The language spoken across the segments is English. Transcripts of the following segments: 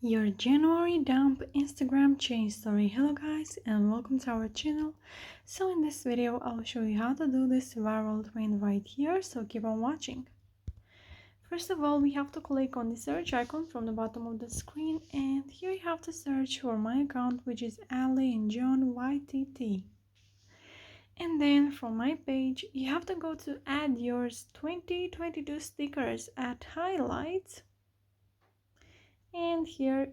Your January dump Instagram change story. Hello guys and welcome to our channel. So in this video I'll show you how to do this viral trend right here, so keep on watching. First of all, we have to click on the search icon from the bottom of the screen, and here you have to search for my account, which is Ali and John YTT. And then from my page you have to go to add yours 2022 stickers at highlights, and here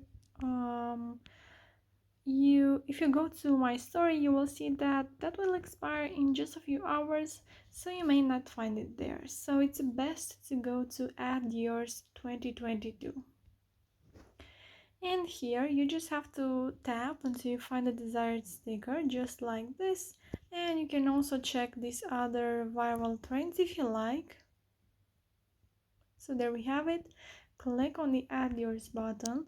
if you go to my story, you will see that will expire in just a few hours, so you may not find it there. So it's best to go to add yours 2022, and here you just have to tap until you find the desired sticker, just like this. And you can also check these other viral trends if you like. So there we have it. Click on the add yours button.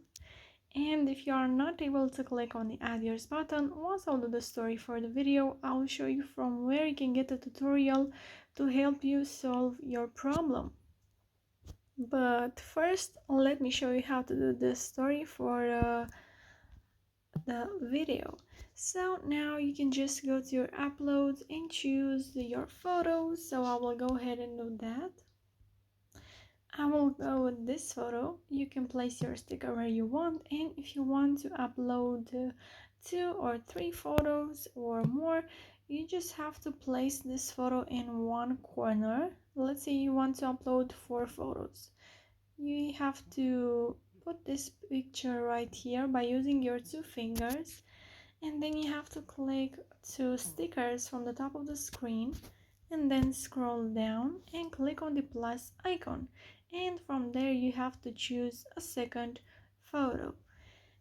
And if you are not able to click on the add yours button, once I'll do the story for the video, I'll show you from where you can get a tutorial to help you solve your problem. But first, let me show you how to do this story for the video. So now you can just go to your uploads and choose your photos. So I will go ahead and do that. I will go with this photo. You can place your sticker where you want, and if you want to upload 2 or 3 photos or more, you just have to place this photo in one corner. Let's say you want to upload 4 photos. You have to put this picture right here by using your 2 fingers, and then you have to click to stickers from the top of the screen, and then scroll down and click on the plus icon, and from there you have to choose a second photo,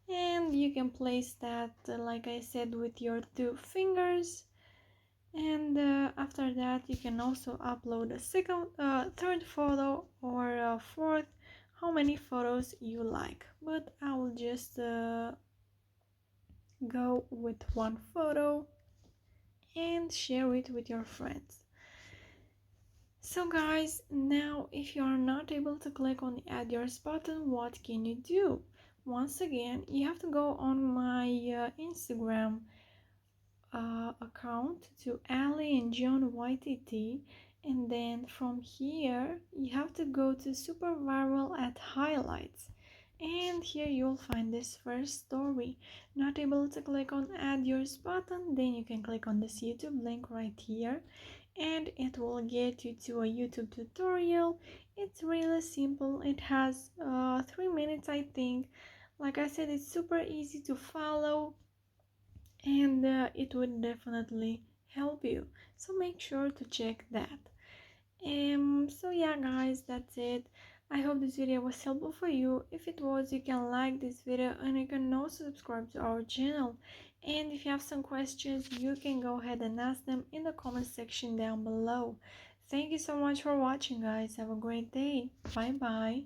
and you can place that like I said with your 2 fingers. And after that you can also upload a third photo or a fourth, how many photos you like, but I will just go with 1 photo and share it with your friends. So guys, now if you are not able to click on the add yours button, what can you do? Once again, you have to go on my Instagram account to Ali and John YTT, and then from here you have to go to super viral at highlights, and here you'll find this first story. Not able to click on add yours button, then you can click on this YouTube link right here, and it will get you to a YouTube tutorial. It's really simple. It has 3 minutes, I think. Like I said, it's super easy to follow, and it would definitely help you, so make sure to check that. So yeah guys, that's it. I hope this video was helpful for you. If it was, you can like this video, and you can also subscribe to our channel. And if you have some questions, you can go ahead and ask them in the comment section down below. Thank you so much for watching guys. Have a great day. Bye bye.